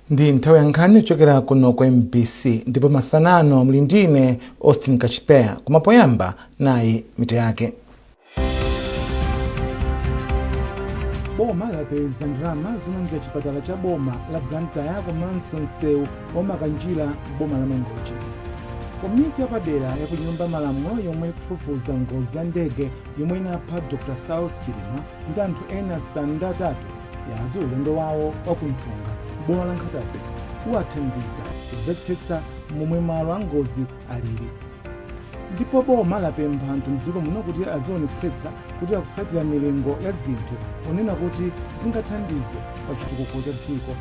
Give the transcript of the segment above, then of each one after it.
Ndi nthawi yankhani kuchokera kuno kwa MBC ndipo masanano muli ndine Austin Kachipea kumapoyamba nayi mito yake. Boma lapeza ndalama zomangira chipatala cha boma la Blantyre komanso msewu wamakanjira boma la Mangochi. Komiti yapadera ya kunyumba malamulo yomwe kufufuza ngozi ya ndege yomwe inapha Dr. Sauls Chilima ndi anthu ena 63 yati ulendo wawo wakunthunga boma la Nkhatabe uwathandiza kumvetsetsa momwe malo a ngozi alili. Ndipo boma lapempha anthu mdziko muno kuti azionetsetsa kuti akutsatira milingo ya zinthu ponena kuti zingathandize pa chitukuko cha dziko.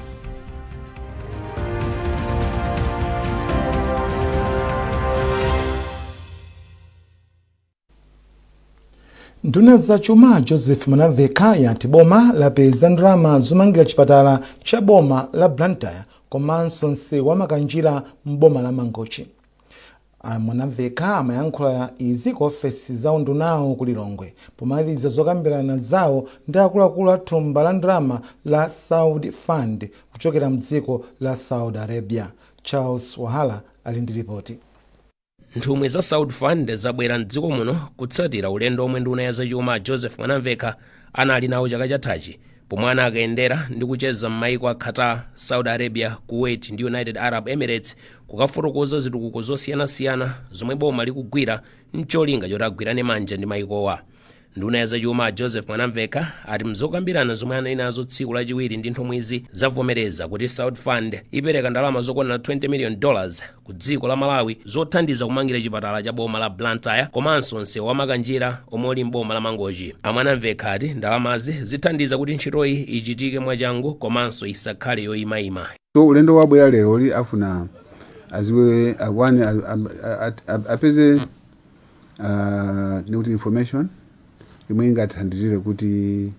Nduna za chuma Joseph Mwanamveka yati boma lapeza ndalama zomangira chipatala cha boma la Blantyre komanso msewu wamakanjira mboma la Mangochi. Mwanamveka amayankhula izi ku ofesi za undunawo ku Lilongwe pomaliza zokambirana zawo ndi akuluakulu a thumba la ndalama la Saudi Fund kuchokera mdziko la Saudi Arabia. Charles Wahala ali ndi ripoti. Nthumwi za Saudi Fund zabwera mdziko muno kutsatira ulendo omwe nduna ya zachuma Joseph Mwanamveka anali nawo chaka chathachi pomwe anakayendera ndi kucheza m'mayiko a Qatar, Saudi Arabia, Kuwait ndi United Arab Emirates kukafotokoza zitukuko zosiyanasiyana zomwe boma likugwira mcholinga choti agwirane manja ndi mayikowa. Nduna ya zachuma Joseph Mwanamveka ati mzokambirana zomwe anali nazo tsiku lachiwiri ndi nthumwizi zavomereza kuti Saudi Fund ipereka ndalama zokwana $20 million ku dziko la Malawi zothandiza kumangira chipatala cha boma la Blantyre komanso msewu wamakanjira omwe uli mboma la Mangochi. Mwanamveka ati ndalamazi zithandiza kuti ntchitoyi ichitike mwachangu komanso isakhale yoyimayima. So ulendo wabwera lero li afuna aziwe apeze new information imwe ingathandizire kuti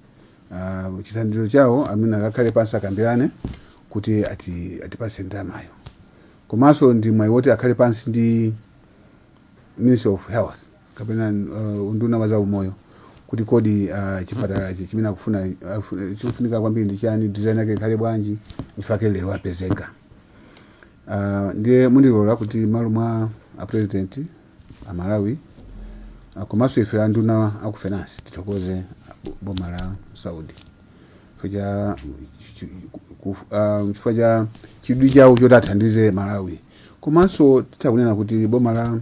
chithandizo chawo amene akakhale pansi akambirane kuti atipase ndalamayo. Komanso ndi mwayi woti akhale pansi ndi Ministry of Health kapena unduna wa zaumoyo kuti kodi chipatala chimene chikufunika kwambiri ndi chani, design yake ikhale bwanji, ndifake lero apezeka. Ndiye mundilola kuti malo mwa president a Malawi komanso ife anduna aku finance titokoze boma la Saudi chifukwa cha chidwi chawo choti athandize Malawi. Komanso titakunena kuti boma la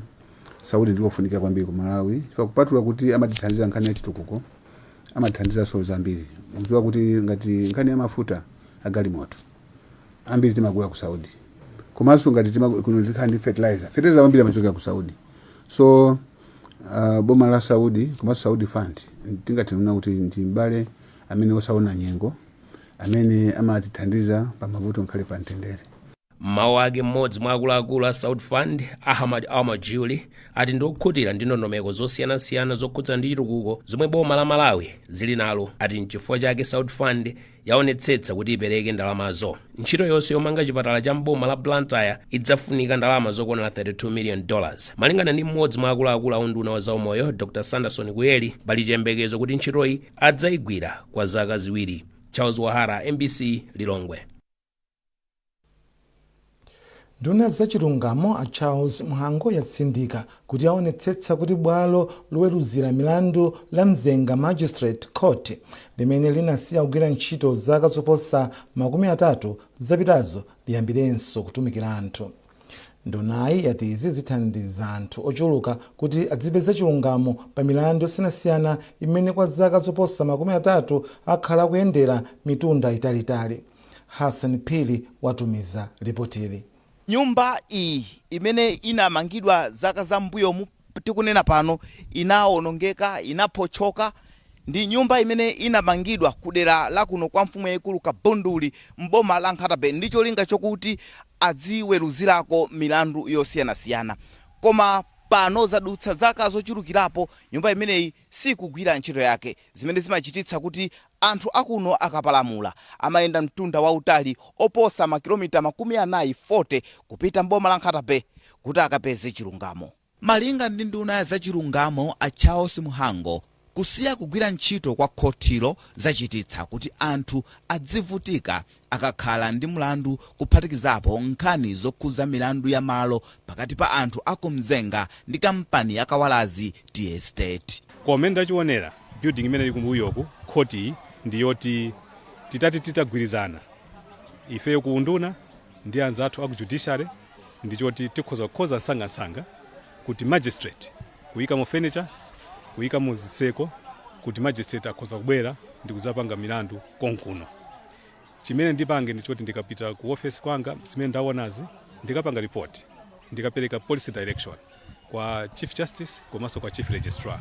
Saudi ndikofunika kwambiri ku Malawi chifukwa kupatula kuti amatithandiza nkhani ya chitukuko, amatithandiza so zambiri. Muziwa kuti ngati nkhani ya mafuta agalimoto ambiri timagula ku Saudi, komanso ngati timagula fertilizer ambiri amachokera ku Saudi. So boma la Saudi komanso Saudi Fund tingatinuna kuti ndi mbale amene osaona nyengo amene amatithandiza pa mavuto nkhale pa mtendere. Mawu ake mmodzi mwa akuluakulu a Saudi Fund, Ahmad Al-Majuli, ati ndikukhutira ndi ndondomeko zosiyanasiyana zokhudza ndi chitukuko zomwe boma la Malawi zili nalo. Ati n'chifukwa chake Saudi Fund yaonetsetsa kuti ipereke ndalamazo. Ntchito yonse yomanga chipatala cha mboma la Blantyre idzafunika ndalama zokwana $32 million. Malingana ndi mmodzi mwa akuluakulu a unduna wa zaumoyo Dr. Sanderson Kuyeli, pali chiyembekezo kuti ntchitoyi adzayigwira kwa zaka ziwiri. Charles Wahara, MBC, Lilongwe. Nduna za chilungamo a Charles Muhango yatsindika kuti aonetsetsa kuti bwalo loweruzira milandu la Mzenga Magistrate Court limene linasiya kugwira ntchito zaka zoposa 30 zapitazo liyambirenso kutumikira anthu. Ndunayi yati izi zithandiza anthu ochuluka kuti adzipeze chilungamo pa milandu yosiyanasiyana imene kwa zaka zoposa 30 akhala kuyendera mitunda italitali. Hassan Pili watumiza ripotili. Nyumba iyi imene inamangidwa zaka za mbuyo tikunena pano inaonongeka, inapochoka. Ndi nyumba imene inamangidwa kudera la kuno kwa mfumu yaikulu Kabunduli mboma la Nkhatabe ndi cholinga chokuti adziweruzirako milandu yosiyanasiyana. Koma pano zadutsa zaka zochulukirapo nyumba imeneyi sikugwira ntchito yake, zimene zimachititsa kuti anthu akuno akapalamula amayenda mtunda wautali oposa makilomita 40 kupita mboma la Nkhatabe kuti akapeze chilungamo. Malinga ndi nduna za chilungamo a Charles Muhango, kusiya kugwira ntchito kwa khotilo zachititsa kuti anthu adzivutika akakhala ndi mlandu kuphatikizapo nkhani zokhuza milandu ya malo pakati pa anthu akumzenga ndi kampani ya Kawalazi Tea Estate. Komene ndachionera building imene ili kumbuyoku khoti ndiyoti titagwirizana ifeyo ku unduna ndi anzathu aku judiciary ndichoti tikhoza nsanga kuti magistrate kuyika mu furniture kuyika mu ziseko kuti magistrate akhoza kubwera ndi kuzapanga milandu konkuno. Chimene ndipange ndichoti ndikapita ku office kwanga zimene ndaonazi ndikapanga report ndikapereka policy direction kwa chief justice komanso kwa chief registrar.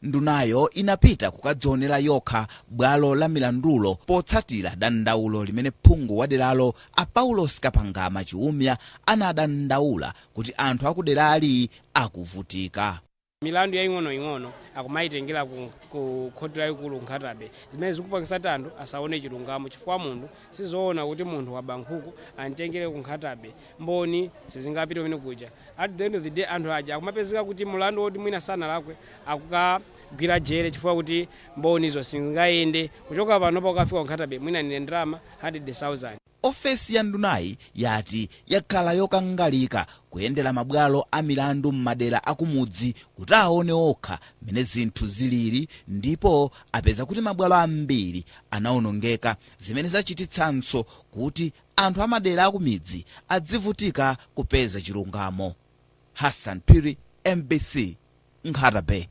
Ndunayo inapita kukadzionera yokha bwalo la milandulo potsatira dandaulo limene phungu wa deralo a Paulos Kapangama Chiumya anadandaula kuti anthu akuderali akuvutika. Milandu yaing'ono akumayitengera ku khoti lalikulu Nkhatabe zimene zikupangisa anthu asaone chilungamo chifukwa munthu sizoona kuti munthu wa Bankhuku antengere ku Nkhatabe mboni sizingapita kumene kuja. At the end of the day anthu aja akumapezeka kuti mulandu woti mwina sanalakwe akukagwira jele chifukwa kuti mbonizo singayende kuchoka panopo ukafika ku Nkhatabe mwina ndi ndalama 100,000. Ofesi ya ndunayi yati yakhala yokangalika kuyendera mabwalo a milandu m'madera akumudzi kuti aone okha mene zinthu zilili ndipo apeza kuti mabwalo ambiri anaonongeka zimene zachititsanso kuti anthu amadera akumidzi adzivutika kupeza chilungamo. Hassan Piri, MBC, Nkhatabe.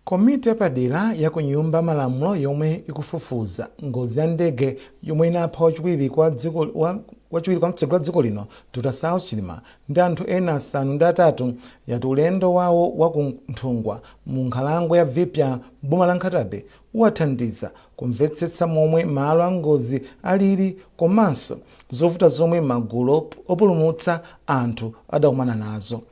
Komiti yapadera ya ku nyumba malamulo yomwe ikufufuza ngozi ya ndege yomwe inapha wachiwiri kwa mtsogoleri wa dziko lino Dr. South Chilima ndi anthu ena 8 yati ulendo wawo wa kunthungwa mu nkhalango ya Vipya boma la Nkhatabe uwathandiza kumvetsetsa momwe malo a ngozi alili komanso zovuta zomwe magulu opulumutsa anthu adakumana nazo.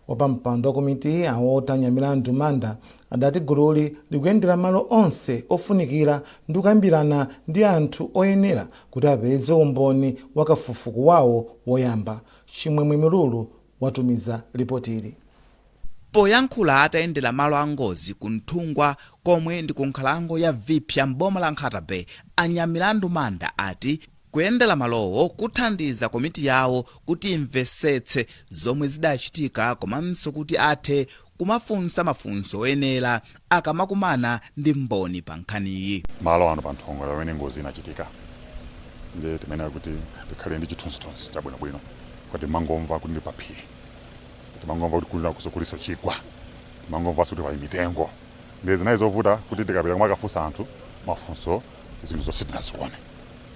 Wapampando wa komiti awota Nyamilandu Manda adati gululi likuyendera malo onse ofunikira ndi kukambirana ndi anthu oyenera kuti apeze umboni wa kafukufuku wawo woyamba. Chimwemwe Milulu watumiza ripotili. Poyankhula atayendera malo a ngozi kunthungwa komwe ndi ku nkhalango ya Vipya mboma la Nkhatabe, Anyamilandu Manda ati kuyendera malowo kuthandiza komiti yawo kuti imvetsetse zomwe zidachitika komanso kuti athe kumafunsa mafunso oyenera akamakumana ndi mboni pa nkhaniyi. Malo ano pa nthungwa pamene ngozi inachitika ndi timenera kuti tikhale ndi chithunzithunzi chabwinobwino kuti mangomva kuti ndi paphiri, timangomva kuti kulina kusokuliso chigwa, timangomva kuti pali mitengo ndi zinayi zovuta kuti tikapita kumakafunsa anthu mafunso zinthu zonse tinazione.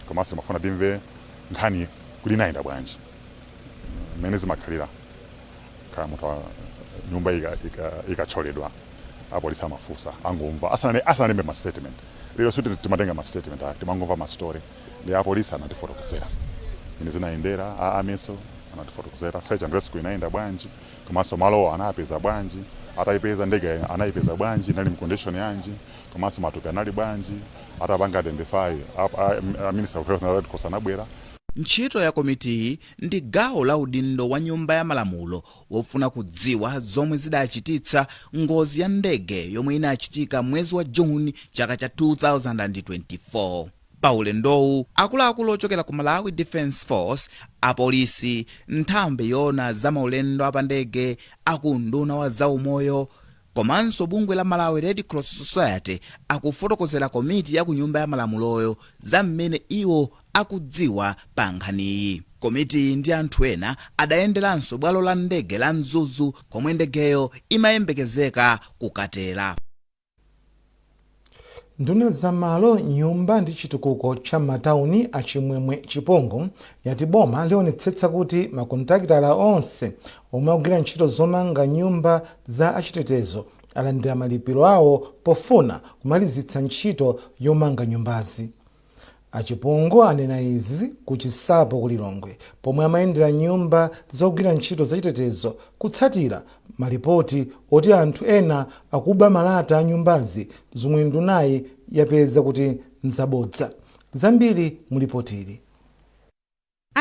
Komanso timafuna timve nkhani kuti inayenda bwanji mmene zimakhalira kaya munthu nyumba ikacholedwa apolisi amafunsa angomva asanalembe ma statement. Lero suti timatenga ma statement timangomva ma story ndi apolisi anatifotokozera ine zinayendera amenso anatifotokozera search and rescue inayenda bwanji komanso malo anapeza bwanji atayipeza ndege anayipeza bwanji nali mcondition yanji komanso matupi anali bwanji atapanga identify minister of health na red cross anabwera. Ntchito ya komiti ndi gawo la udindo wa nyumba ya malamulo wofuna kudziwa zomwe zidachititsa ngozi ya ndege yomwe inachitika mwezi wa Juni chaka cha 2024. Paulendowu akuluakulu ochokera ku Malawi Defense Force, apolisi, nthambi yona za maulendo apandege, akunduna wa zaumoyo komanso bungwe la Malawi Red Cross Society akufotokozera komiti ya ku nyumba ya malamuloyo za mmene iwo akudziwa pa nkhaniyi. Komiti ndi anthu ena adayenderanso bwalo la ndege la Mzuzu komwe ndegeyo imayembekezeka kukatera. Nduna za malo, nyumba ndi chitukuko cha matauni a Chimwemwe Chipongo yati boma lionetsetsa kuti makontrakitala onse omwe akugwira ntchito zomanga nyumba za achitetezo alandira malipiro awo pofuna kumalizitsa ntchito yomanga nyumbazi. Achipongo anena izi ku Chisapo ku Lilongwe pomwe amayendera nyumba zogwira ntchito zachitetezo kutsatira malipoti oti anthu ena akuba malata a nyumbazi zomwe ndunayi yapeza kuti nzabodza. Zambiri mulipotili.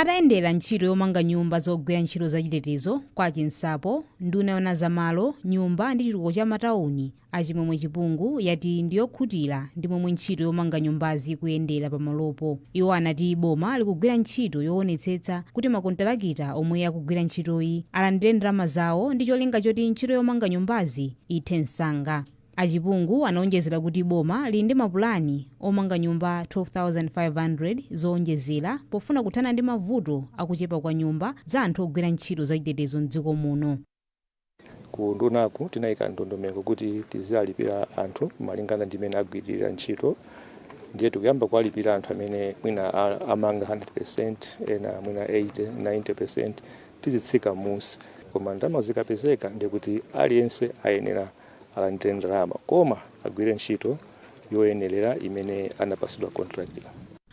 atayendera ntchito yomanga nyumba zogwira ntchito zachitetezo kwa chinsapo, nduna yona zamalo, nyumba ndi chitukuko cha matawuni, Achimwemwe Chipungu yati ndiyokhutira ndi momwe ntchito yomanga nyumbazi kuyendera pamalopo. Iwo anati boma likugwira ntchito yoonetsetsa kuti makontalakita omwe akugwira ntchitoyi alandire ndalama zawo ndi cholinga choti ntchito yomanga nyumbazi ithe msanga. Achipungu anaonjezera kuti boma lili ndi mapulani omanga nyumba 12,500 zoonjezera pofuna kuthana ndi mavuto akuchepa kwa nyumba za anthu ogwira ntchito zachitetezo m'dziko muno. Ku ndunaku tinayika ndondomeko kuti tizalipira anthu malingana ndi mmene agwirira ntchito, ndiye tikuyamba kuwalipira anthu amene mwina amanga 100%, ena mwina 80-90%, tizitsika musi. Koma ndalama zikapezeka ndiye kuti aliyense ayenera alandire ndalama, koma agwire ntchito yoyenerera imene anapasidwa contract.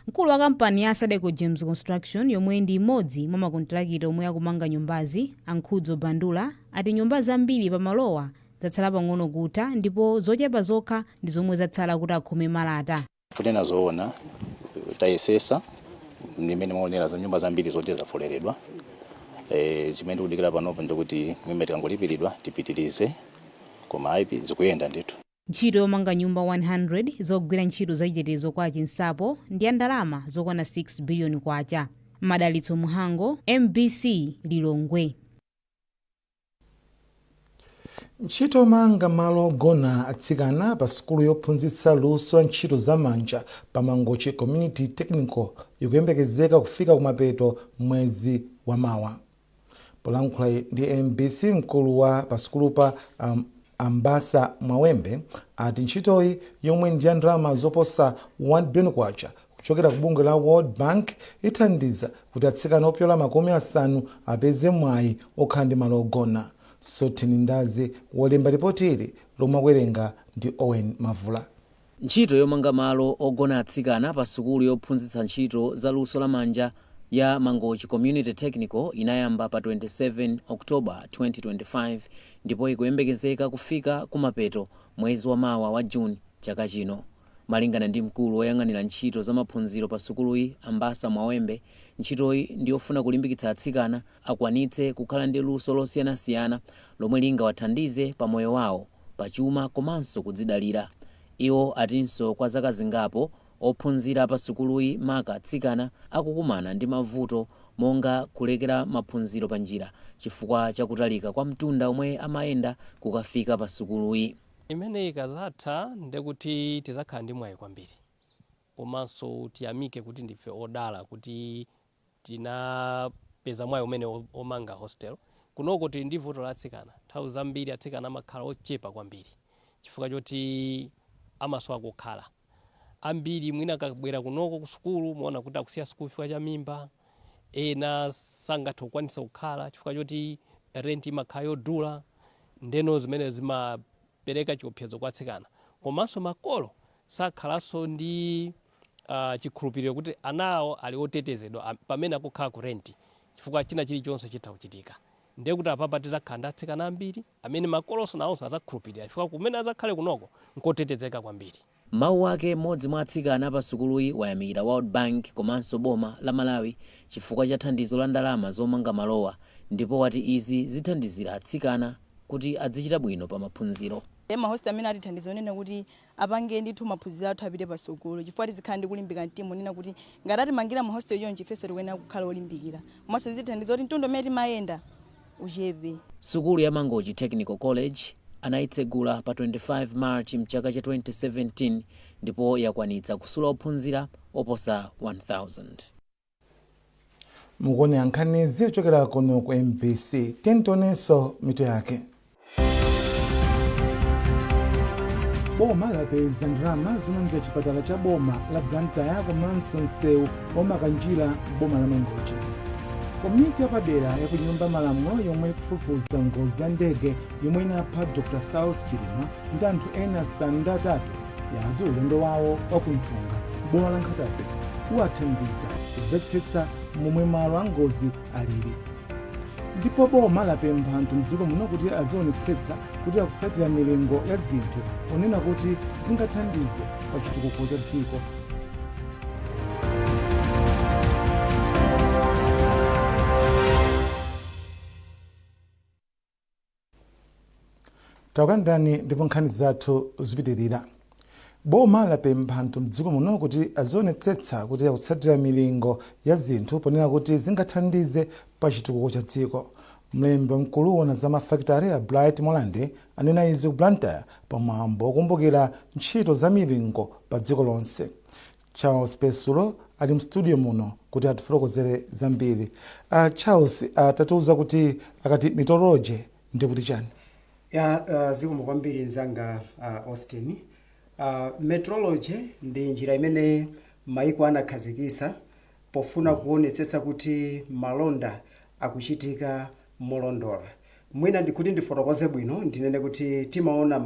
Mkulu wa kampani ya Sadeco James Construction yomwe ndi imodzi mwa makontrakita omwe akumanga nyumbazi, Ankhudzo Bandula, ati nyumba zambiri pamalowa zatsala pang'ono kutha ndipo zochepa zokha ndi zomwe zatsala kuti akhome malata. Kunena zoona tayesesa ndimene maonera za nyumba zambiri zoti zafoleredwa. Chimene tikudikira panopo ndikuti mwina tikangolipiridwa tipitirize, koma ipi zikuyenda ndithu. Ntchito yomanga nyumba 100 zogwira ntchito zachitetezo kwa chinsapo ndi ya ndalama zokwana 6 biliyoni kwacha. Madalitso Muhango, MBC Lilongwe. Ntchito yomanga malo ogona atsikana pa sukulu yophunzitsa luso la ntchito zamanja pa Mangochi Community Technical ikuyembekezeka kufika kumapeto mwezi wa mawa. Polankhula ndi MBC, mkulu wa pa sukulu pa Ambasa Mwawembe ati ntchitoyi yomwe ndi ya ndalama zoposa 1 billion kwacha kuchokera ku bungwe la World Bank ithandiza kuti atsikana opyola makumi asanu apeze mwayi okhala ndi malo ogona. Sotini Ndazi wolemba ripoti ili lomwe akuwerenga ndi Owen Mavula. Ntchito yomanga malo ogona atsikana pa sukulu yophunzitsa ntchito za luso la manja ya Mangochi Community Technical inayamba pa 27 Oktoba 2025 ndipo ikuyembekezeka kufika kumapeto mwezi wa mawa wa Juni chaka chino. Malingana ndi mkulu woyang'anira ntchito za maphunziro pa sukuluyi Ambasa Mwawembe, ntchitoyi ndiyofuna kulimbikitsa atsikana akwanitse kukhala ndi luso losiyanasiyana lomwe lingawathandize pa moyo wawo, pachuma komanso kudzidalira. Iwo atinso kwa zaka zingapo ophunzira pa sukuluyi maka atsikana akukumana ndi mavuto monga kulekera maphunziro pa njira chifukwa chakutalika kwa mtunda omwe amayenda kukafika pa sukuluyi. Imene ikazatha ndekuti tizakhala ndi mwayi kwambiri, komanso tiyamike kuti ndife odala kuti tinapeza mwayi umene omanga hostel. Kunoko tili ndi vuto la atsikana, nthawi zambiri atsikana amakhala ochepa kwambiri chifukwa choti amasowa kukhala. Ambiri mwina akabwera kunoko ku sukulu muona kuti akusiya sukulu chifukwa cha mimba, ena sangathe kukwanisa kukhala chifukwa choti rent imakhala yodula, ndeno zimene zimapereka chiopsezo kwa atsikana. Komanso makolo sakhalanso ndi chikhulupiriro kuti anawo ali otetezedwa pamene akukhala ku rent chifukwa china chilichonse chitha kuchitika. Ndiye kuti apapa tizakhala ndi atsikana ambiri amene makolonso nawonso azakhulupirira chifukwa kumene azakhale kunoko nkotetezeka kwambiri. Mawu ake mmodzi mwa atsikana pa sukuluyi wayamikira World Bank komanso boma la Malawi chifukwa cha thandizo la ndalama zomanga malowa, ndipo wati izi zithandizira atsikana kuti azichita bwino pa maphunziro. Mahostel amene atithandiza onena kuti apange ndithu maphunziro athu apite pa sukulu chifukwa tizikhala ndi kulimbika mtima onena kuti ngati atimangira mahostel yonje ifenso tikuyenera kukhala olimbikira. Komanso zithandiza kuti mtundu umene timayenda uchepe. Sukulu ya Mangochi Technical College anayitsegula pa 25 March mchaka cha 2017 ndipo yakwanitsa kusula ophunzira oposa 1000. Mukone ankhanizi kuchokera kuno ku MBC. Tentonenso mito yake. Boma lapeza ndalama zomanga chipatala cha boma la Blantyre komanso msewu omakanjira boma la Mangochi. Komiti yapadera yakunyumba malamulo yomwe ikufufuza ngozi ya ndege yomwe inapha Dr. Sauls Chilima ndi anthu ena asanu ndi atatu yati ulendo wawo wakunthunga boma la Nkhatabe uwathandiza kumvetsetsa momwe malo a ngozi alili. Ndipo boma lapempha anthu mdziko muno kuti azionetsetsa kuti akutsatira milingo ya zinthu onena kuti zingathandize pa chitukuko cha dziko. takulandirani ndipo nkhani zathu zipitirira. Boma lapempha anthu mdziko muno kuti azionetsetsa kuti akutsatira milingo ya zinthu ponena kuti zingathandize pa chitukuko cha dziko. Mlembi mkulu wona za mafakitare a Bright Molande anena izi ku Blantyre pamwambo wokumbukira ntchito za milingo pa dziko lonse. Charles Pesulo ali mstudio muno kuti atifotokozere zambiri. Charles tatiuza kuti akati meteorology ndi kuti chani? Zikomo kwambiri nzanga Austin. Meteorology ndi njira imene maiko anakhazikisa pofuna kuonetsetsa kuti malonda akuchitika molondola. Mwina ndikuti ndifotokoze bwino ndinene kuti timaona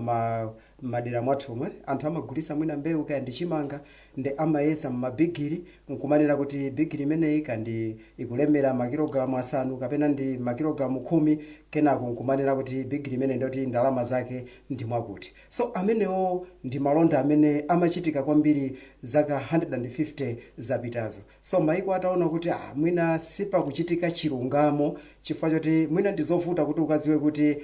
madera mwathu anthu amagulisa mwina mbewu kaya ndi chimanga ndi amayesa mmabigiri nkumanena kuti bigiri imeneyi kandi ikulemera makilogalamu 5 kapena ndi makilogalamu 10 kenako nkumanena kuti bigiri imene ndoti ndalama zake ndi mwakuti. So amenewo ndi malonda amene amachitika kwambiri zaka 150 zapitazo. So maiko ataona kuti mwina sipakuchitika chilungamo chifukwa choti mwina ndizovuta kuti ukadziwe kuti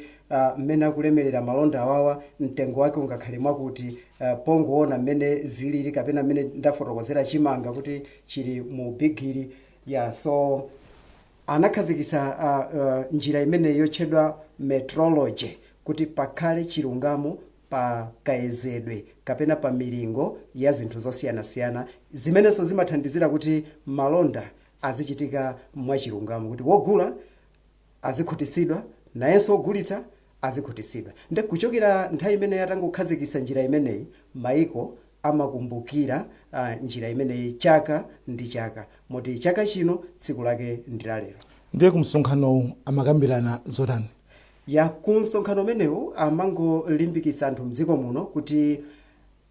mmene akulemerera malonda awawa mtengo wake ungakhale mwakuti pongoona mmene zilili kapena mmene ndafotokozera chimanga kuti chili mu bigiri so anakhazikisa njira imene yotchedwa meteorology kuti pakhale chilungamo pa kayezedwe kapena pa milingo ya zinthu zosiyanasiyana zimenenso zimathandizira kuti malonda azichitika mwachilungamo kuti wogula azikhutisidwa nayenso wogulitsa azikhutisidwa. Nde kuchokera nthawi imene yatangokhazikisa njira imeneyi maiko amakumbukira njira imeneyi chaka ndi chaka moti chaka chino tsiku lake ndi lalero. Ndiye kumsonkhano amakambirana zotani? Kumsonkhano umenewu amangolimbikitsa anthu mdziko muno kuti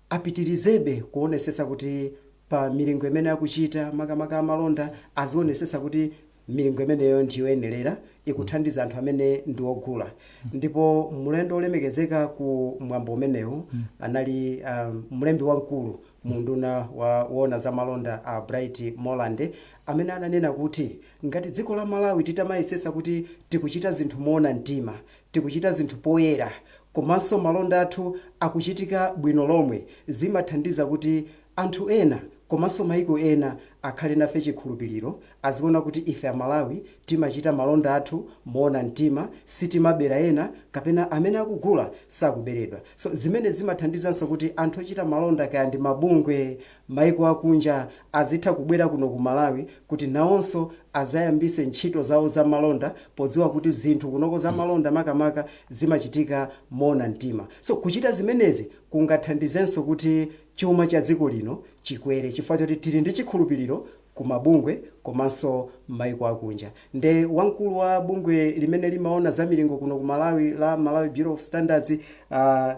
apitirizebe kuonesesa kuti pa milingo imene akuchita makamaka amalonda azionesesa kuti milingo imeneyo ndiyoyenerera ikuthandiza anthu amene ndi ogula. Ndipo mulendo olemekezeka ku mwambo umenewu anali mlembi wamkulu munduna wona za malonda a Bright Molande amene ananena kuti ngati dziko la Malawi titamayesesa kuti tikuchita zinthu moona mtima, tikuchita zinthu poyera, komanso malonda athu akuchitika bwino lomwe, zimathandiza kuti anthu ena komanso maiko ena akhale nafe chikhulupiriro aziona kuti ife Malawi timachita malonda athu moona mtima, sitimabera ena kapena amene akugula sakuberedwa. So zimene zimathandizanso kuti anthu ochita malonda kaya ndi mabungwe maiko akunja azitha kubwera kuno ku Malawi kuti nawonso azayambise ntchito zawo za malonda podziwa kuti zinthu kunoko za malonda makamaka zimachitika moona mtima. So kuchita zimenezi kungathandizenso kuti chuma cha dziko lino chikwere chifukwa choti tili ndi chikhulupiriro ku mabungwe komanso maiko akunja. Nde wamkulu wa bungwe limene limaona za milingo kuno ku Malawi la Malawi Bureau of Standards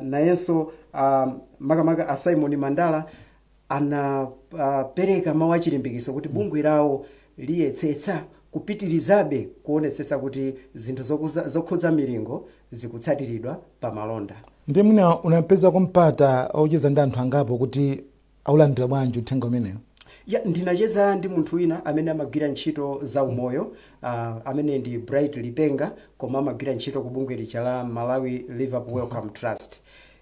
nayenso makamaka a Simon Mandala anapereka mawu achilimbikiso kuti bungwe lawo liyetsetsa kupitirizabe kuonetsetsa kuti zinthu zokhudza milingo zikutsatiridwa pa malonda. Ndiye mwina unapeza kumpata ocheza ndi anthu angapo kuti aulandira bwanji uthenga umeneyo? Ndinacheza ndi munthu wina amene amagwira ntchito za umoyo amene ndi Bright Lipenga koma amagwira ntchito ku bungwe licha la Malawi Liverpool Welcome Trust.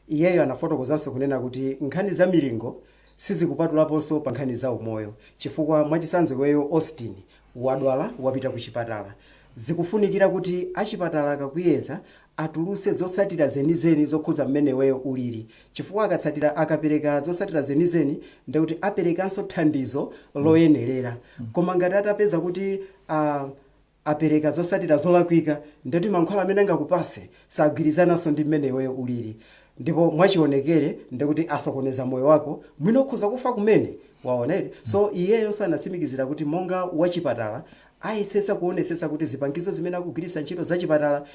Iyeyo anafotokozanso kunena kuti nkhani za milingo sizikupatulaponso pa nkhani za umoyo chifukwa mwachisanzo weyo Austin wadwala wapita ku chipatala. Zikufunikira kuti achipatala akakuyeza atuluse zotsatira zenizeni zokhuza mmene weyo ulili chifukwa akapereka zotsatira zenizeni ndikuti aperekanso thandizo loyenerera. Koma ngati atapeza kuti apereka zotsatira zolakwika ndikuti mankhwala amene angakupase sagwirizananso ndi mmene weyo ulili. Ndipo mwachionekere ndikuti asokoneza moyo wako mwina ukhoza kufa kumene waonere. So iyeyo sanatsimikizira kuti monga wachipatala ayesetsa kuonesesa kuti zipangizo zimene akugwiritsa ntchito za chipatala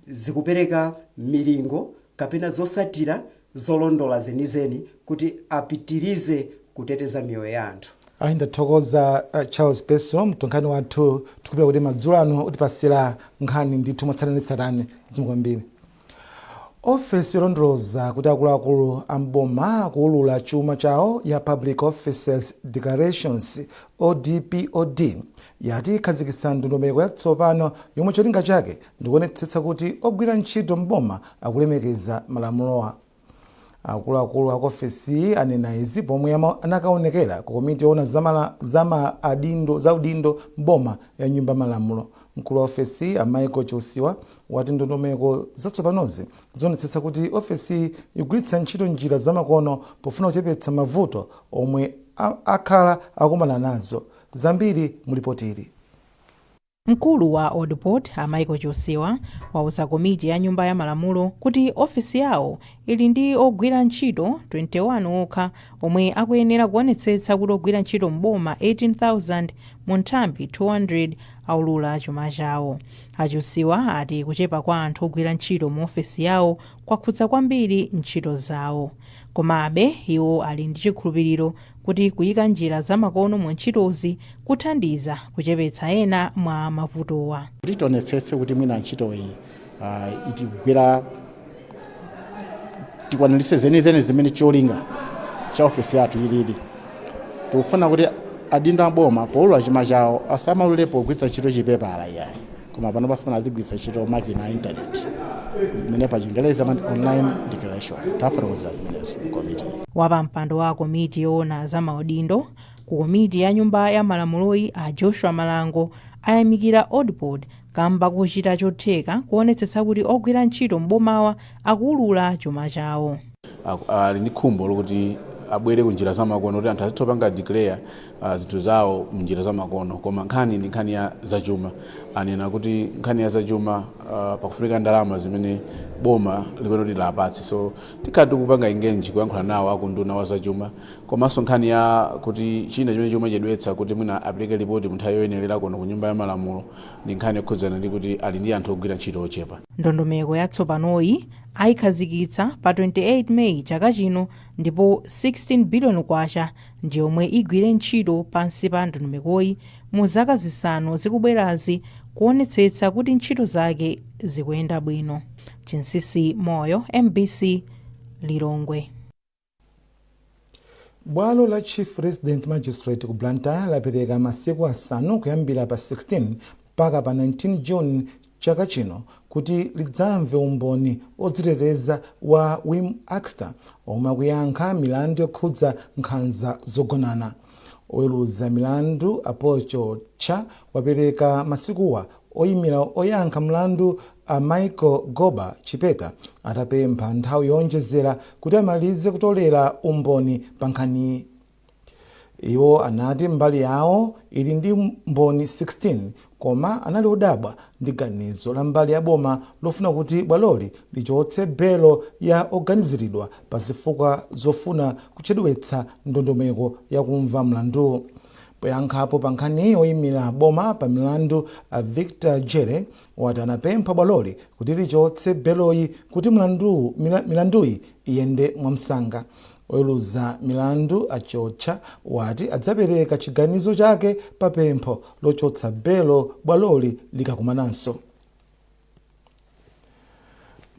zikupereka milingo kapena zotsatira zolondola zenizeni kuti apitirize kuteteza miyoyo ya anthu. Ndathokoza Charles Pesulo mtolankhani wathu tikupita kuti madzulo ano utipasira nkhani ndithu mwatsatanetsatane kwambiri. Ofesi yolondoloza kuti akuluakulu amboma kuulula chuma chawo ya Public Officers Declarations ODPOD yati ikhazikitsa ndondomeko yatsopano yomwe cholinga chake ndikuonetsetsa kuti ogwira ntchito mboma akulemekeza malamulowa. Akuluakulu a ofesi anena izi pomwe anakaonekera ku komiti yoona za udindo mboma ya nyumba malamulo. Mkulu wa ofesi a Michael Chosiwa wati ndondomeko zatsopanozi zionetsetsa kuti ofesi igwiritsa ntchito njira zamakono pofuna kuchepetsa mavuto omwe akhala akumana nazo. Zambiri mulipotiri. Mkulu wa Audiport a Michael Chosiwa wauza komiti ya nyumba ya malamulo kuti ofisi yawo ili ndi ogwira ntchito 21 okha omwe akuyenera kuonetsetsa kuti ogwira ntchito mboma 18,000 mu nthambi 200 aulula chuma chawo. Achosiwa ati kuchepa kwa anthu ogwira ntchito mu ofisi yawo kwakhudza kwambiri ntchito zawo. Komabe iwo ali ndi chikhulupiriro kuti kuyika njira zamakono mu ntchitozi kuthandiza kuchepetsa ena mwa mavutowa. Kuti tionetsetse kuti mwina ntchito iyi itigwira tikwaniritse zenizeni zimene cholinga cha ofisi yathu ilili. Tikufuna kuti adindo amboma poulula chuma chawo asamalulepo kugwiritsa ntchito chipepala iyayi, koma pano pasipana azigwiritsa ntchito makina a intaneti imene pa Chingerezi online declaration. Tafotokozera zimenezo komiti. Wapa mpando wa komiti yoona za maudindo ku komiti ya nyumba ya malamuloyi a Joshua Malango ayamikira Audiport kamba kuchita chotheka kuonetsetsa kuti ogwira ntchito mbomawa akuulula chuma chawo. Ali ndi khumbo lokuti abwere kunjira zamakono kuti anthu azitopanga declare zinthu zawo munjira zamakono, koma nkhani ndi nkhani ya zachuma. Anena kuti nkhani ya zachuma pakufunika ndalama zimene boma likwena kuti lapatse, so tikati kupanga engage kuyankhula nawo akunduna wa zachuma, komanso nkhani ya kuti china chimene chomwe chedwetsa kuti mwina apeleke ripoti mu nthawi yoyenerera kuno ku nyumba ya malamulo ndi nkhani yokhudzana ndi kuti ali ndi anthu ogwira ntchito ochepa. Ndondomeko yatsopanoyi ayikhazikitsa pa 28 Meyi chaka chino, ndipo 16 billion kwacha ndi yomwe igwire ntchito pansi pa ndondomekoyi mu zaka zisanu zikubwerazi kuonetsetsa kuti ntchito zake zikuyenda bwino. Chinsisi Moyo, MBC, Lilongwe. Bwalo la Chief Resident Magistrate ku Blantyre lapereka masiku asanu kuyambira pa 16 mpaka pa 19 June chaka chino kuti lidzamve umboni odziteteza wa Wim Axter omwe akuyankha milandu yokhudza nkhanza zogonana. Oweruza milandu Apocho Cha wapereka masikuwa oyimira oyankha mlandu a Michael Goba Chipeta atapempha nthawi yonjezera kuti amalize kutolera umboni pa nkhaniyi. Iwo anati mbali yawo ili ndi mboni 16, koma anali odabwa ndi ganizo la mbali ya boma lofuna kuti bwaloli lichotse belo ya oganiziridwa pa zifukwa zofuna kuchedwetsa ndondomeko yakumva mlandu. Poyankhapo pa nkhani oyimira boma pa milandu a Victor Jere wati anapempha bwaloli kuti lichotse beloyi kuti milanduyi iyende mwamsanga. Oweruza milandu Achocha wati adzapereka chiganizo chake pa pempho lochotsa belo bwaloli likakumananso.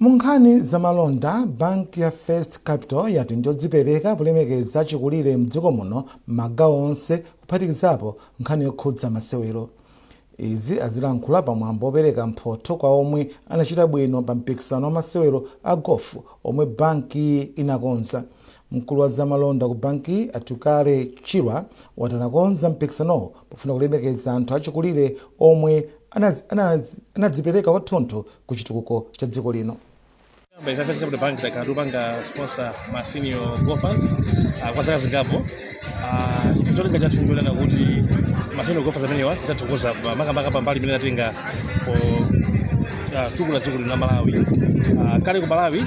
Munkhani za malonda, banki ya First Capital yati ndiodzipereka polemekeza chikulire mdziko muno magawo onse kuphatikizapo nkhani yokhudza masewero. Izi azilankhula pamwambo opereka mphotho kwa omwe anachita bwino pa mpikisano wa masewero a gofu omwe banki inakonza. Mkulu wa zamalonda ku banki Atukare Chirwa wati anakonza mpikisanowo pofuna kulemekeza anthu achikulire omwe anadzipereka kwathunthu ku chitukuko cha dziko lino. First Capital Bank takatupanga sponsor ma senior golfers kwa zaka zingapo. Ife cholinga chathu ndiolana kuti ma senior golfers amenewa tidzathokoza makamaka pambali imene atenga chukula dziko lino la Malawi. Kale ku Malawi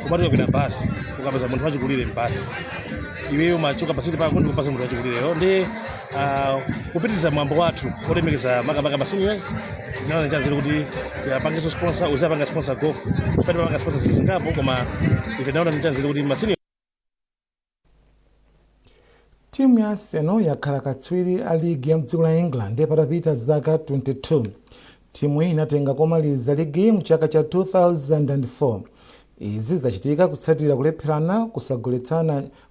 kumatiwa kwina basi ukapeza munthu wachikulire mbasi iweyo machuka pasiti pako ndi kupasa munthu wachikulire ndi kupitiriza mwambo wathu olemekeza makamaka ma seniors. Ndinaona chanzira kuti tiapangeso sponsor uzapanga sponsor golf kupati panga sponsor zingapo, koma ife naona chanzira kuti ma seniors. Timu ya Arsenal yakhala katswiri a ligi ya mdziko la England patapita zaka 22. Timu iyi inatenga komaliza ligi mu chaka cha 2004. Izi zachitika kutsatira kulepherana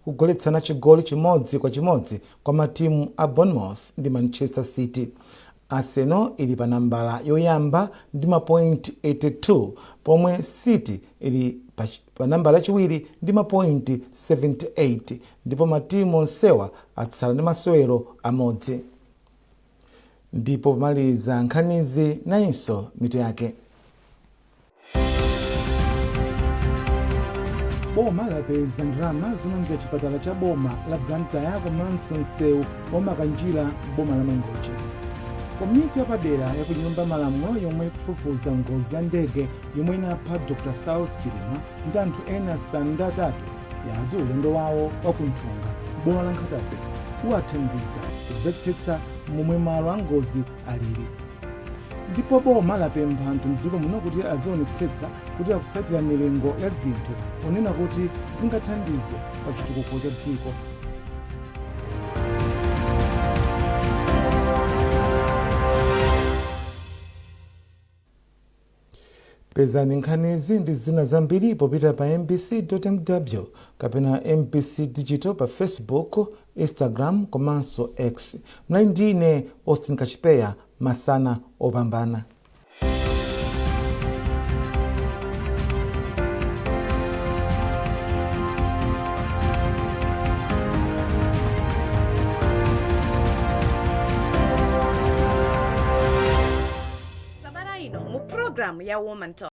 kugoletsana chigoli chimodzi kwa chimodzi kwa matimu a Bournemouth ndi Manchester City. Arsenal ili pa nambala yoyamba ndi mapoint 82 pomwe City ili pa nambala yachiwiri ndi mapoint 78 ndipo matimu onsewa atsala ndi masewero amodzi. Ndipo pomaliza nkhanizi nayinso mitu yake. Boma lapeza ndalama zomangira chipatala cha boma la Blantyre komanso msewu wamakanjira boma la Mangochi. Komiti yapadera ya kunyumba malamulo yomwe ikufufuza ngozi ya ndege yomwe inapha Dr. Sauls Chilima ndi anthu ena asanu ndi atatu yati ulendo wawo wakunthunga boma la Nkhatabe uwathandiza kumvetsetsa momwe malo a ngozi alili. Ndipo boma lapempha anthu mdziko muno kuti azionetsetsa kuti akutsatira milingo ya zinthu ponena kuti zingathandize pa chitukuko cha dziko. Pezani nkhanizi ndi zina zambiri popita pa mbc.mw kapena MBC Digital pa Facebook, Instagram komanso X. Mlali ndine Austin Kachipeya, masana opambana. Sabara ino mu program ya Woman Talk.